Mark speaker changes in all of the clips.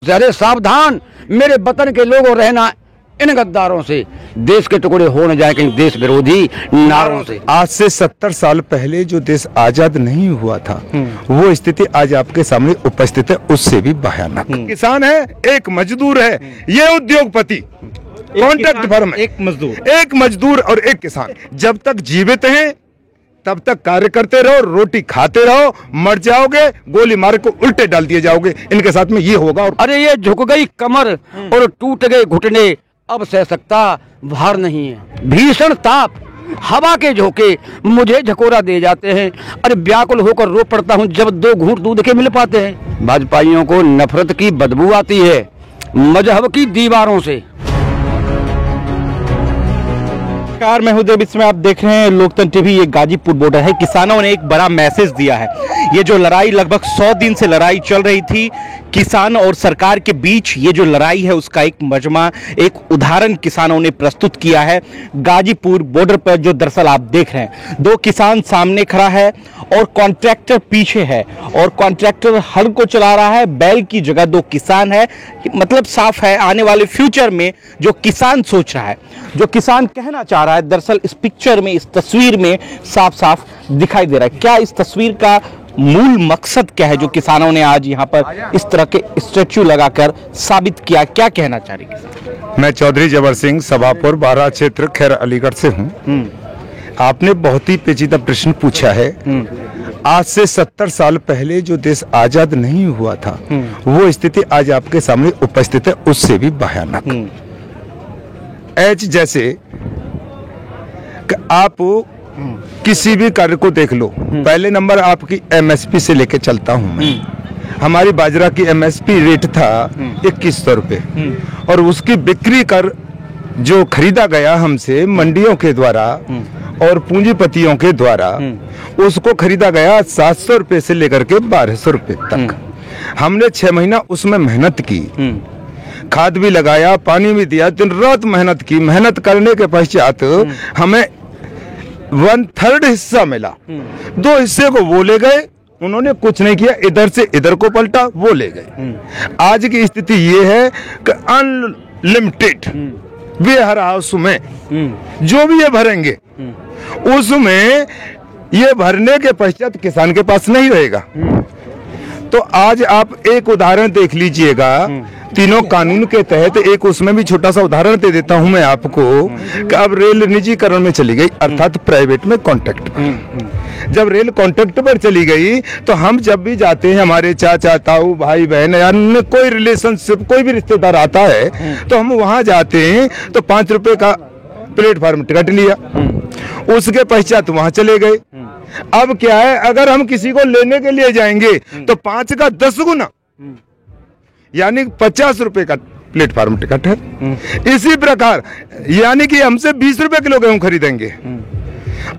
Speaker 1: अरे सावधान मेरे वतन के लोगों, रहना इन गद्दारों से, देश के टुकड़े हो न जाए कहीं देश विरोधी नारों से।
Speaker 2: आज से 70 साल पहले जो देश आजाद नहीं हुआ था वो स्थिति आज आपके सामने उपस्थित है, उससे भी भयानक। किसान है, एक मजदूर है, ये उद्योगपति, कॉन्ट्रैक्ट फर्म, एक मजदूर और एक किसान। जब तक जीवित हैं तब तक कार्य करते रहो, रोटी खाते रहो, मर जाओगे गोली मार को उल्टे डाल दिए जाओगे। इनके साथ में ये होगा। और
Speaker 1: अरे ये झुक गई कमर और टूट गए घुटने, अब सह सकता भार नहीं है। भीषण ताप, हवा के झोंके मुझे झकोरा दे जाते हैं। अरे व्याकुल होकर रो पड़ता हूँ जब दो घूंट दूध के मिल पाते हैं। भाजपाइयों को नफरत की बदबू आती है मजहब की दीवारों से।
Speaker 3: नमस्कार, मैं हूं देव। इसमें आप देख रहे हैं लोकतंत्र टीवी। ये गाजीपुर बॉर्डर है। किसानों ने एक बड़ा मैसेज दिया है। ये जो लड़ाई लगभग 100 दिन से लड़ाई चल रही थी किसान और सरकार के बीच, ये जो लड़ाई है उसका एक मजमा, एक उदाहरण किसानों ने प्रस्तुत किया है गाजीपुर बॉर्डर पर। जो दरअसल आप देख रहे हैं, दो किसान सामने खड़ा है और कॉन्ट्रैक्टर पीछे है, और कॉन्ट्रैक्टर हल को चला रहा है, बैल की जगह दो किसान है। मतलब साफ है, आने वाले फ्यूचर में जो किसान सोच रहा है, जो किसान कहना चाह रहा है, दरअसल इस पिक्चर में, इस तस्वीर में साफ साफ दिखाई दे रहा है। क्या इस तस्वीर का मूल मकसद क्या है जो किसानों ने आज यहाँ पर इस तरह के स्टैच्यू लगाकर साबित किया? क्या कहना चाह रहे किसान?
Speaker 2: मैं चौधरी जबर सिंह, सभापुर बारा क्षेत्र, खैर अलीगढ़ से हूँ। आपने बहुत ही पेचीदा प्रश्न पूछा है। आज से 70 साल पहले जो देश आजाद नहीं हुआ था वो स्थिति आज आपके सामने उपस्थित है, उससे भी भयानक। जैसे आप किसी भी कार्य को देख लो, पहले नंबर आपकी एमएसपी से लेके चलता हूं मैं। हमारी बाजरा की एमएसपी रेट था 2100 रुपये, और उसकी बिक्री कर जो खरीदा गया हमसे मंडियों के द्वारा और पूंजीपतियों के द्वारा, उसको खरीदा गया 700 रुपये से लेकर के 1200 रुपये तक। हमने 6 महीना उसमें मेहनत की, खाद भी लगाया, पानी भी दिया, दिन रात मेहनत की। मेहनत करने के पश्चात हमें 1/3 हिस्सा मिला। 2 हिस्से को वो ले गए, उन्होंने कुछ नहीं किया, इधर से इधर को पलटा, वो ले गए। आज की स्थिति ये है कि अनलिमिटेड वेयर हाउस में जो भी ये भरेंगे उसमें ये भरने के पश्चात किसान के पास नहीं रहेगा। तो आज आप एक उदाहरण देख लीजिएगा, तीनों कानून के तहत एक उसमें भी छोटा सा उदाहरण दे देता हूं मैं आपको कि अब रेल निजीकरण में चली गई, अर्थात प्राइवेट में कॉन्ट्रैक्ट पर। जब रेल कॉन्ट्रैक्ट पर चली गई तो हम जब भी जाते हैं, हमारे चाचा ताऊ भाई बहन या कोई रिलेशनशिप, कोई भी रिश्तेदार आता है तो हम वहां जाते हैं तो 5 रुपए का प्लेटफार्म टिकट लिया, उसके पश्चात वहां चले गए। अब क्या है, अगर हम किसी को लेने के लिए जाएंगे तो 5 का 10 गुना, यानी 50 रुपए का प्लेटफार्म टिकट है। इसी प्रकार यानी कि हमसे 20 रुपए किलो गेहूं खरीदेंगे,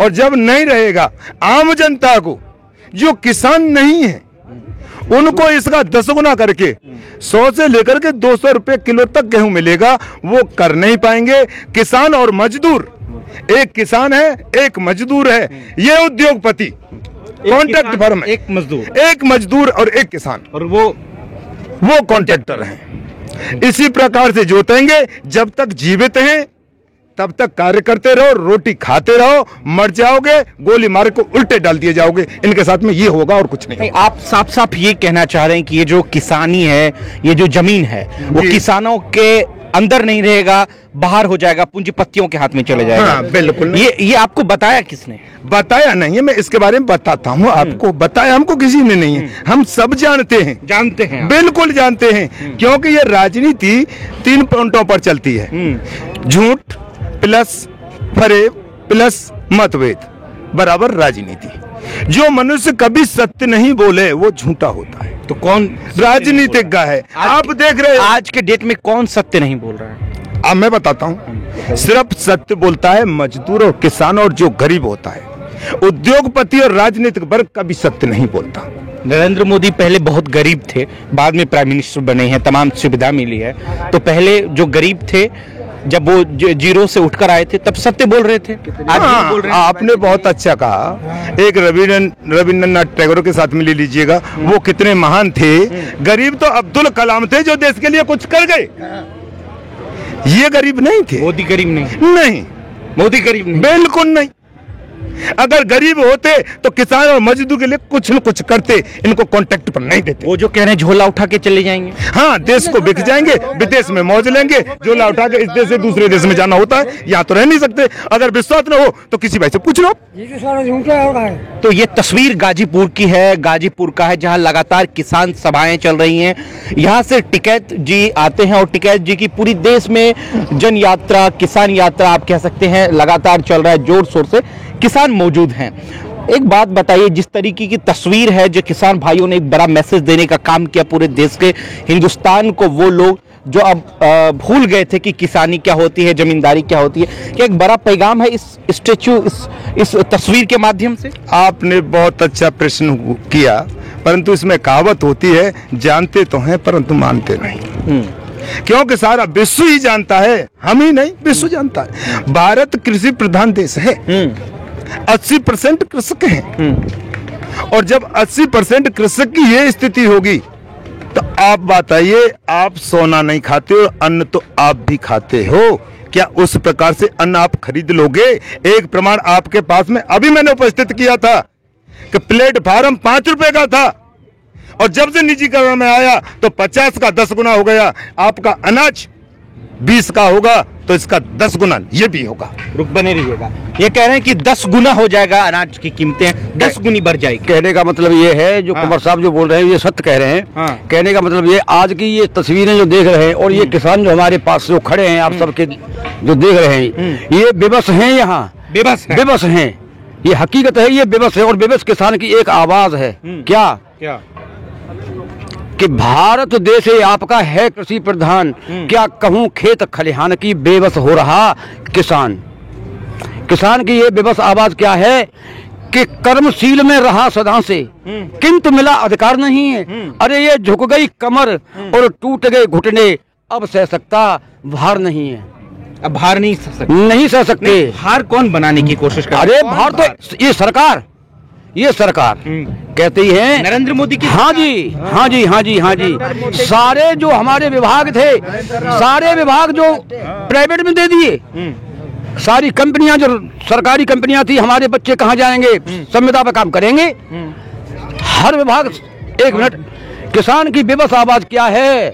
Speaker 2: और जब नहीं रहेगा आम जनता को, जो किसान नहीं है, उनको इसका 10 गुना करके 100 से लेकर के 200 रुपए किलो तक गेहूं मिलेगा। वो कर नहीं पाएंगे। किसान और मजदूर, एक किसान है, एक मजदूर है, ये उद्योगपति, कॉन्ट्रैक्ट फर्म, एक मजदूर और एक किसान, और वो कॉन्ट्रैक्टर हैं। इसी प्रकार से जोतेंगे। जब तक जीवित हैं तब तक कार्य करते रहो, रोटी खाते रहो, मर जाओगे गोली मार को उल्टे डाल दिए जाओगे। इनके साथ में ये होगा और कुछ नहीं।
Speaker 3: आप साफ साफ ये कहना चाह रहे हैं कि ये जो किसानी है, ये जो जमीन है, वो किसानों के अंदर नहीं रहेगा, बाहर हो जाएगा, पूंजीपतियों के हाथ में चले जाएगा।
Speaker 2: हाँ, बिल्कुल।
Speaker 3: ये आपको बताया किसने?
Speaker 2: बताया नहीं है, मैं इसके बारे में बताता हूँ आपको। बताया हमको किसी ने नहीं है, हम सब जानते हैं, बिल्कुल जानते हैं, क्योंकि ये राजनीति 3 पॉइंटों पर चलती है, झूठ प्लस फरेब प्लस मतभेद बराबर राजनीति। जो मनुष्य कभी सत्य नहीं बोले वो झूठा होता है।
Speaker 3: तो कौन
Speaker 2: राजनीतिज्ञ है? आप देख रहे हैं
Speaker 3: आज के डेट में कौन सत्य नहीं बोल रहा है?
Speaker 2: अब मैं बताता हूँ। सिर्फ सत्य बोलता है मजदूर और किसान और जो गरीब होता है। उद्योगपति और राजनीतिक वर्ग कभी सत्य नहीं बोलता।
Speaker 3: नरेंद्र मोदी पहले बहुत गरीब थे, बाद में प्राइम मिनिस्टर बने हैं, तमाम सुविधा मिली है। तो पहले जो गरीब थे जब वो जीरो से उठकर आए थे तब सत्य बोल रहे थे, आज भी बोल रहे हैं।
Speaker 2: आपने बहुत अच्छा कहा। एक रविंद्रनाथ टैगोर के साथ में ले लीजिएगा, वो कितने महान थे। गरीब तो अब्दुल कलाम थे जो देश के लिए कुछ कर गए, ये गरीब नहीं थे।
Speaker 3: मोदी गरीब नहीं,
Speaker 2: नहीं,
Speaker 3: मोदी गरीब नहीं,
Speaker 2: बिल्कुल नहीं। अगर गरीब होते तो किसान और मजदूर के लिए कुछ न कुछ करते, इनको कॉन्ट्रैक्ट पर नहीं देते।
Speaker 3: वो जो कह रहे हैं झोला उठा के चले जाएंगे,
Speaker 2: हाँ, देश को बिक जाएंगे, विदेश में मौज लेंगे, झोला उठा के इस देश से दूसरे देश में जाना होता है, यहाँ तो रह नहीं सकते। अगर विश्वास न हो तो किसी भाई से पूछ लो।
Speaker 3: तो ये तस्वीर गाजीपुर की है, गाजीपुर का है, जहां लगातार किसान सभाएं चल रही हैं। यहां से टिकैत जी आते हैं और टिकैत जी की पूरी देश में जन यात्रा, किसान यात्रा आप कह सकते हैं, लगातार चल रहा है, जोर शोर से किसान मौजूद हैं। एक बात बताइए, जिस तरीके की तस्वीर है, जो किसान भाइयों ने एक बड़ा मैसेज देने का काम किया पूरे देश के हिंदुस्तान को, वो लोग जो अब भूल गए थे कि किसानी क्या होती है, जमींदारी क्या होती है, क्या एक बड़ा पैगाम है इस स्टेचू, इस तस्वीर के माध्यम से?
Speaker 2: आपने बहुत अच्छा प्रश्न किया, परंतु इसमें कहावत होती है, जानते तो हैं परंतु मानते नहीं। क्योंकि सारा विश्व ही जानता है, हम ही नहीं, विश्व जानता है। भारत कृषि प्रधान देश है, 80% कृषक हैं, और जब 80% कृषक की ये स्थिति होगी तो आप बताइए, आप सोना नहीं खाते और अन्न तो आप भी खाते हो, क्या उस प्रकार से अन्न आप खरीद लोगे? एक प्रमाण आपके पास में अभी मैंने उपस्थित किया था कि प्लेटफार्म 5 रुपए का था, और जब से निजीकरण में आया तो 50 का 10 गुना हो गया। आपका अनाज 20 का होगा तो इसका 10 गुना ये भी होगा।
Speaker 3: रुक बने रहिएगा। ये कह रहे हैं कि 10 गुना हो जाएगा, अनाज की कीमतें 10 गुनी बढ़ जाएगी।
Speaker 1: कहने का मतलब ये है, जो कुंवर साहब जो बोल रहे हैं ये सत्य कह रहे हैं। कहने का मतलब ये, आज की ये तस्वीरें जो देख रहे हैं और ये किसान जो हमारे पास जो खड़े हैं, आप सबके जो देख रहे हैं, ये बेबस हैं, यहाँ बेबस हैं, ये हकीकत है, ये बेबस है। और बेबस किसान की एक आवाज है, क्या कि भारत देश आपका है कृषि प्रधान, क्या कहूं खेत खलिहान की बेबस हो रहा किसान। किसान की ये बेबस आवाज क्या है कि कर्मशील में रहा सदा से, किंतु मिला अधिकार नहीं है। अरे ये झुक गई कमर और टूट गए घुटने, अब सह सकता भार नहीं है।
Speaker 3: अब भार नहीं सह सकते।
Speaker 1: भार कौन बनाने की कोशिश कर? अरे भार तो ये सरकार कहती है, नरेंद्र मोदी की। हाँ जी। सारे जो हमारे विभाग थे, सारे विभाग जो प्राइवेट में दे दिए, सारी कंपनियां जो सरकारी कंपनियां थी, हमारे बच्चे कहाँ जाएंगे? संविदा पर काम करेंगे, हर विभाग। एक मिनट, किसान की बेबस आवाज क्या है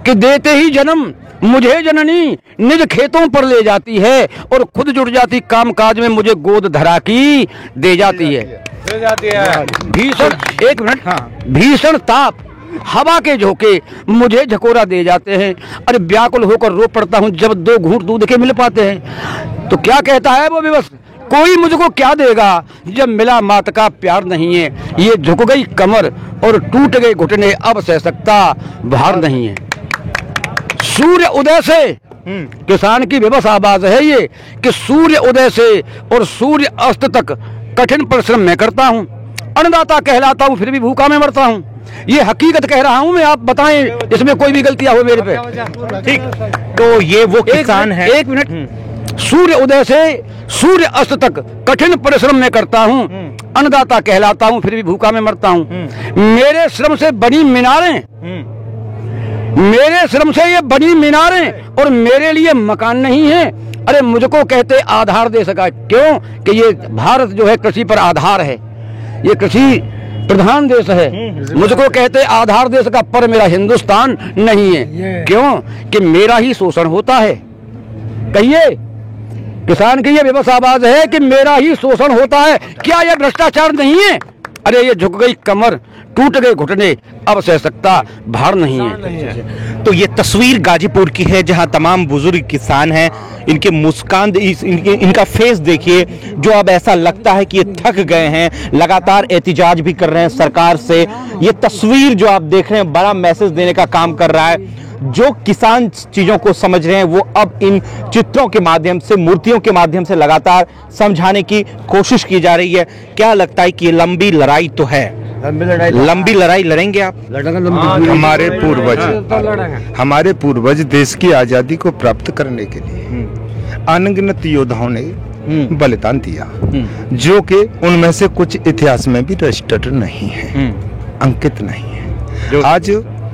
Speaker 1: कि देते ही जन्म मुझे जननी निज खेतों पर ले जाती है, और खुद जुट जाती काम काज में, मुझे गोद धरा की दे जाती है। भीषण, एक मिनट, भीषण ताप हवा के झोंके मुझे झकोरा दे जाते हैं। अरे व्याकुल होकर रो पड़ता हूँ जब 2 घूंट दूध के मिल पाते हैं। तो क्या कहता है वो बेबस, कोई मुझको क्या देगा जब मिला मात का प्यार नहीं है। ये झुक गई कमर और टूट गए घुटने, अब सह सकता भार नहीं है। सूर्य उदय से, किसान की बेबस आवाज है ये कि सूर्य उदय से और सूर्य अस्त तक कठिन परिश्रम मैं करता हूँ, अन्नदाता कहलाता हूँ, फिर भी भूखा मैं मरता हूँ। ये हकीकत कह रहा हूँ मैं, आप बताएं इसमें कोई भी गलतियां हो मेरे पे।
Speaker 3: ठीक, तो ये वो किसान है।
Speaker 1: एक मिनट, सूर्य उदय से सूर्य अस्त तक कठिन परिश्रम मैं करता हूँ, अन्नदाता कहलाता हूँ, फिर भी भूखा मैं मरता हूँ। मेरे श्रम से बनी मीनारें, मेरे श्रम से ये बनी मीनारें, और मेरे लिए मकान नहीं है। अरे मुझको कहते आधार दे सका, क्यों कि ये भारत जो है कृषि पर आधार है, ये कृषि प्रधान देश है। मुझको कहते आधार दे सका, पर मेरा हिंदुस्तान नहीं है, क्यों कि मेरा ही शोषण होता है। कहिए, किसान की ये बेबस आवाज है कि मेरा ही शोषण होता है। क्या यह भ्रष्टाचार नहीं है? अरे ये झुक गई कमर, टूट गए घुटने, अब सह सकता भार नहीं है।
Speaker 3: तो ये तस्वीर गाजीपुर की है, जहां तमाम बुजुर्ग किसान हैं। इनके मुस्कान, इनका फेस देखिए, जो अब ऐसा लगता है कि ये थक गए हैं, लगातार एहतिजाज भी कर रहे हैं सरकार से। ये तस्वीर जो आप देख रहे हैं बड़ा मैसेज देने का काम कर रहा है। जो किसान चीजों को समझ रहे हैं वो अब इन चित्रों के माध्यम से, मूर्तियों के माध्यम से लगातार समझाने की कोशिश की जा रही है। क्या लगता है कि ये लंबी लड़ाई तो है, लंबी लड़ाई लड़ेंगे आप?
Speaker 2: हमारे पूर्वज देश की आजादी को प्राप्त करने के लिए अनगिनत योद्धाओं ने बलिदान दिया, जो कि उनमें से कुछ इतिहास में भी रजिस्टर्ड नहीं है, अंकित नहीं है। आज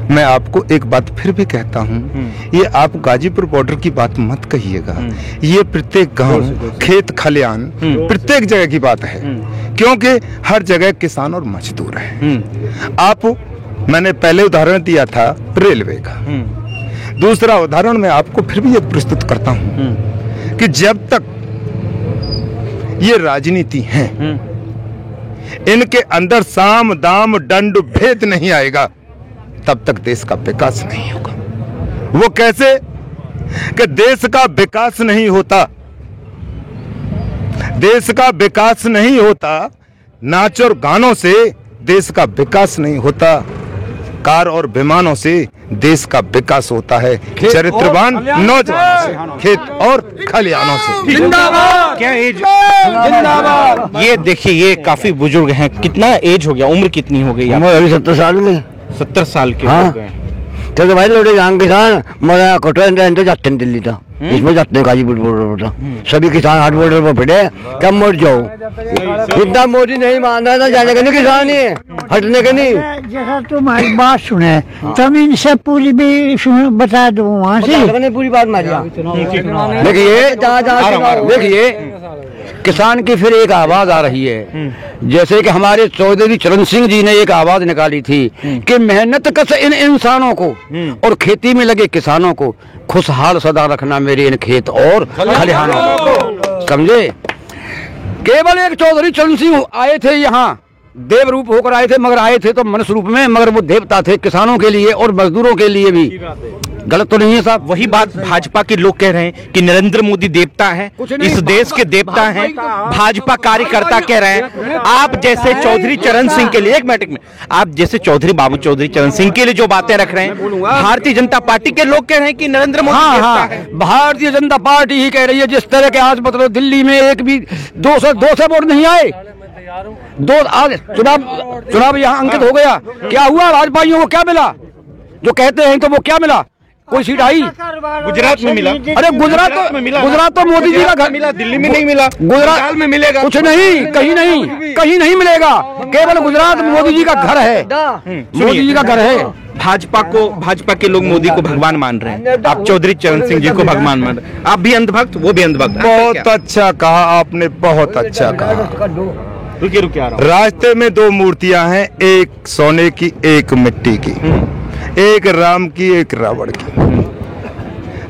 Speaker 2: मैं आपको एक बात फिर भी कहता हूँ, ये आप गाजीपुर बॉर्डर की बात मत कहिएगा, ये प्रत्येक गांव, खेत खलियान, प्रत्येक जगह की बात है, क्योंकि हर जगह किसान और मजदूर है। आप, मैंने पहले उदाहरण दिया था रेलवे का, दूसरा उदाहरण मैं आपको फिर भी एक प्रस्तुत करता हूँ कि जब तक ये राजनीति है, इनके अंदर साम दाम दंड भेद नहीं आएगा, तब तक देश का विकास नहीं होगा। वो कैसे कि देश का विकास नहीं होता, देश का विकास नहीं होता, नाच और गानों से देश का विकास नहीं होता, कार और विमानों से देश का विकास होता है, चरित्रवान नौजवानों से, खेत और खलियानों से।
Speaker 3: जिंदाबाद। क्या एज? जिंदाबाद। ये देखिए, ये काफी बुजुर्ग हैं। कितना एज हो गया, उम्र कितनी हो गई?
Speaker 1: अभी 70 साल में।
Speaker 3: 70 साल के
Speaker 1: हाँ।
Speaker 3: हो गए।
Speaker 1: तो भाई लोटे जान किसान मरा कोटो जाते हैं दिल्ली था, इसमें जाते हैं गाजीपुर बॉर्डर पर, सभी किसान हाट बॉर्डर पर फिटे, कब मर जाओ। इतना मोदी नहीं मान रहा था जाने का नहीं, किसान ही हटने का नहीं।
Speaker 4: जैसा तुम्हारी बात सुने तुम इनसे पूरी भी बता दो, वहाँ से
Speaker 1: पूरी बात मारिया। देखिए देखिए, किसान की फिर एक आवाज आ रही है, जैसे कि हमारे चौधरी चरण सिंह जी ने एक आवाज निकाली थी कि मेहनत कश इन इंसानों को और खेती में लगे किसानों को खुशहाल सदा रखना मेरे इन खेत और खलिहानों को। समझे? केवल एक चौधरी चरण सिंह आए थे यहाँ, देव रूप होकर आए थे, मगर आए थे तो मनुष्य रूप में, मगर वो देवता थे किसानों के लिए और मजदूरों के लिए भी। गलत तो नहीं है साहब?
Speaker 3: वही बात भाजपा के लोग कह रहे हैं कि नरेंद्र मोदी देवता है, इस देश के देवता हैं, भाजपा कार्यकर्ता कह रहे हैं। आप जैसे चौधरी चरण सिंह के लिए, एक मिनट में, आप जैसे चौधरी बाबू चौधरी चरण सिंह के लिए जो बातें रख रहे हैं, भारतीय जनता पार्टी के लोग कह रहे हैं कि नरेंद्र मोदी देवता है।
Speaker 1: भारतीय जनता पार्टी ही कह रही है। जिस तरह के आज मतलब दिल्ली में एक भी 200 वोट नहीं आए, आज चुनाव यहाँ अंकित हो गया, क्या हुआ? भाजपाइयों को क्या मिला? जो कहते हैं तो वो क्या मिला? कोई सीट आई?
Speaker 3: गुजरात में मिला।
Speaker 1: अरे गुजरात तो मोदी जी का घर
Speaker 3: मिला, दिल्ली में नहीं मिला,
Speaker 1: गुजरात
Speaker 3: में मिलेगा।
Speaker 1: कुछ नहीं, कहीं नहीं मिलेगा, केवल गुजरात मोदी जी का घर है, मोदी जी का घर है।
Speaker 3: भाजपा के लोग मोदी को भगवान मान रहे हैं, आप चौधरी चरण सिंह जी को भगवान मान रहे हैं। आप भी अंधभक्त, वो भी अंधभक्त।
Speaker 2: बहुत अच्छा कहा आपने, बहुत अच्छा कहा।
Speaker 3: रुकिए आ रहा हूं।
Speaker 2: रास्ते में दो मूर्तियां हैं, एक सोने की एक मिट्टी की, एक राम की एक रावण की।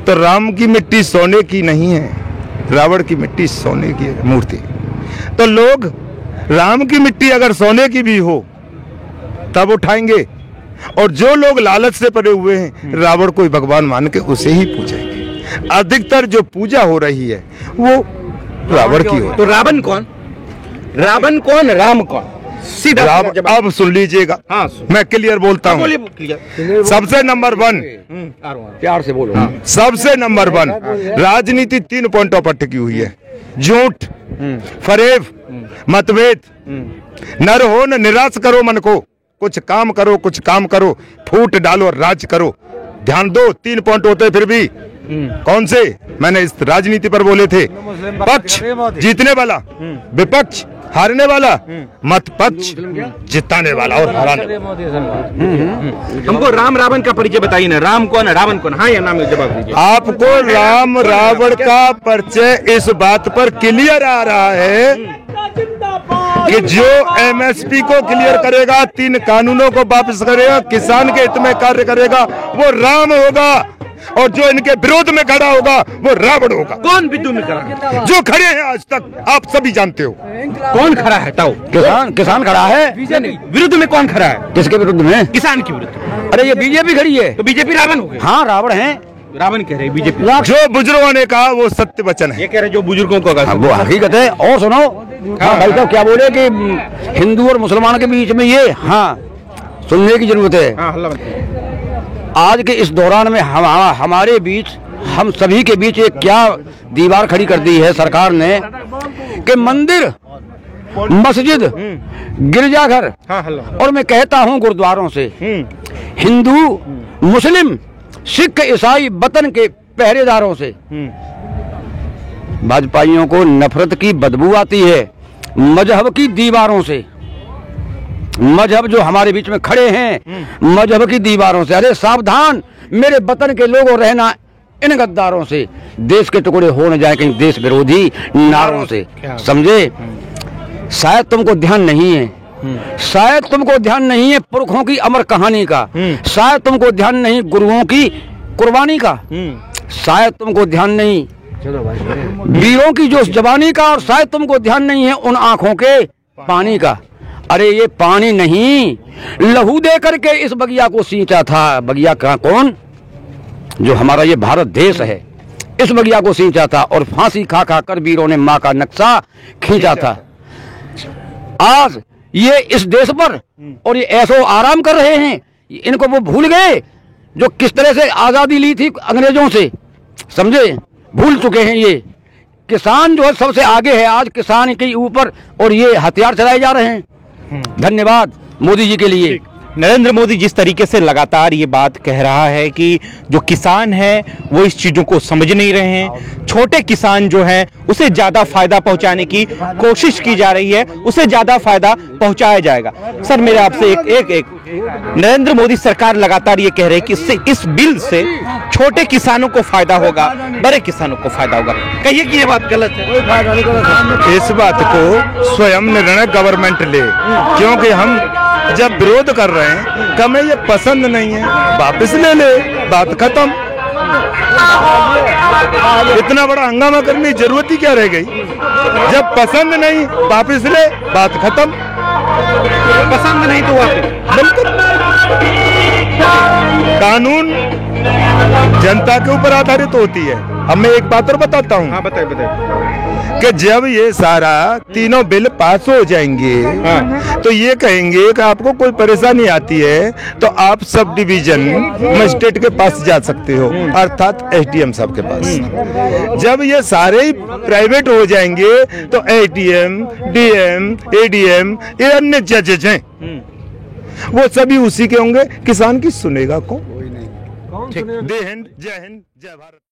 Speaker 2: तो राम की मिट्टी सोने की नहीं है, रावण की मिट्टी सोने की है मूर्ति। तो लोग राम की मिट्टी अगर सोने की भी हो तब उठाएंगे, और जो लोग लालच से पड़े हुए हैं रावण को भगवान मान के उसे ही पूजेंगे। अधिकतर जो पूजा हो रही है वो रावण की हो।
Speaker 3: तो रावण कौन, राम कौन? सीधा
Speaker 2: अब सुन लीजिएगा।
Speaker 3: हाँ,
Speaker 2: मैं क्लियर बोलता हूँ। सबसे नंबर 1,
Speaker 1: प्यार से बोलो।
Speaker 2: सबसे नंबर 1 राजनीति 3 पॉइंटों पर टिकी हुई है, झूठ, फरेब, मतभेद। न रहो न निराश करो मन को, कुछ काम करो, फूट डालो और राज करो। ध्यान दो, 3 पॉइंट होते फिर भी कौन से मैंने इस राजनीति पर बोले थे? पक्ष जीतने वाला, विपक्ष हारने वाला, मत पक्ष जिताने वाला और हराने वाला।
Speaker 3: हमको राम रावण का परिचय बताइए ना, राम कौन है, रावण कौन? हाँ या ना में जवाब दीजिए।
Speaker 2: आपको राम रावण का परिचय इस बात पर क्लियर आ रहा है कि जो एमएसपी को क्लियर करेगा, 3 कानूनों को वापस करेगा, किसान के हित में कार्य करेगा, वो राम होगा, और जो इनके विरोध में खड़ा होगा वो रावण होगा।
Speaker 3: कौन विरोध में खड़ा?
Speaker 2: जो खड़े हैं आज तक आप सभी जानते हो।
Speaker 3: कौन खड़ा है? ताओ।
Speaker 1: किसान खड़ा है।
Speaker 3: विरुद्ध में कौन खड़ा है?
Speaker 1: किसके विरुद्ध में?
Speaker 3: किसान के विरुद्ध।
Speaker 1: अरे ये बीजेपी खड़ी है।
Speaker 3: तो बीजेपी रावण हो गई?
Speaker 1: हाँ, रावण है,
Speaker 3: रावण कह रहे बीजेपी।
Speaker 2: जो बुजुर्गों ने कहा वो सत्य वचन है।
Speaker 3: ये कह रहे जो बुजुर्गों को कहा
Speaker 1: वो हकीकत है। और सुनो, भाई साहब क्या बोले कि हिंदू और मुसलमान के बीच में ये, हाँ, सुनने की जरूरत है। आज के इस दौरान में हमारे बीच, हम सभी के बीच एक क्या दीवार खड़ी कर दी है सरकार ने कि मंदिर मस्जिद, गिरजाघर,
Speaker 3: हाँ हेलो,
Speaker 1: और मैं कहता हूँ गुरुद्वारों से, हिंदू, मुस्लिम, सिख, ईसाई वतन के पहरेदारों से। भाजपाइयों को नफरत की बदबू आती है मजहब की दीवारों से। मजहब जो हमारे बीच में खड़े हैं, मजहब की दीवारों से। अरे सावधान मेरे वतन के लोगों, रहना इन गद्दारों से। देश के टुकड़े हो न जाए कहीं देश विरोधी नारों से, समझे। शायद तुमको ध्यान नहीं है, शायद तुमको ध्यान नहीं है पुरखों की अमर कहानी का, शायद तुमको ध्यान नहीं गुरुओं की कुर्बानी का, शायद तुमको ध्यान नहीं वीरों की जोश जवानी का, और शायद तुमको ध्यान नहीं है उन आंखों के पानी का। अरे ये पानी नहीं, लहू दे करके इस बगिया को सींचा था। बगिया का कौन? जो हमारा ये भारत देश है, इस बगिया को सींचा था, और फांसी खा खा कर वीरों ने माँ का नक्शा खींचा था। आज ये इस देश पर और ये ऐसो आराम कर रहे हैं, इनको वो भूल गए जो किस तरह से आजादी ली थी अंग्रेजों से, समझे। भूल चुके हैं ये। किसान जो है सबसे आगे है आज, किसान के ऊपर और ये हथियार चलाए जा रहे हैं। धन्यवाद मोदी जी के लिए।
Speaker 3: नरेंद्र मोदी जिस तरीके से लगातार ये बात कह रहा है कि जो किसान है वो इस चीजों को समझ नहीं रहे हैं, छोटे किसान जो है उसे ज्यादा फायदा पहुंचाने की कोशिश की जा रही है, उसे ज्यादा फायदा पहुंचाया जाएगा। सर मेरे आपसे एक नरेंद्र मोदी सरकार लगातार ये कह रहे हैं कि इससे, इस बिल से छोटे किसानों को फायदा होगा, बड़े किसानों को फायदा होगा। कहिए कि ये बात गलत है।
Speaker 2: इस बात को स्वयं निर्णय गवर्नमेंट ले, क्योंकि हम जब विरोध कर रहे हैं कि हमें ये पसंद नहीं है, वापस ले ले, बात खत्म। इतना बड़ा हंगामा करने की जरूरत ही क्या रह गई? जब पसंद नहीं, वापस ले, बात खत्म।
Speaker 3: पसंद नहीं तो वापस,
Speaker 2: बिल्कुल। कानून जनता के ऊपर आधारित होती है। अब मैं एक बात और बताता हूँ।
Speaker 3: हाँ बताइए।
Speaker 2: कि जब ये सारा तीनों बिल पास हो जाएंगे, तो ये कहेंगे कि आपको कोई परेशानी आती है तो आप सब डिवीजन मजिस्ट्रेट के पास जा सकते हो, अर्थात एसडीएम साहब के पास। जब ये सारे ही प्राइवेट हो जाएंगे तो एडीएम, डीएम, एडीएम, ये अन्य जजेज हैं, वो सभी उसी के होंगे। किसान की सुनेगा कौन? जय हिंद, जय भारत।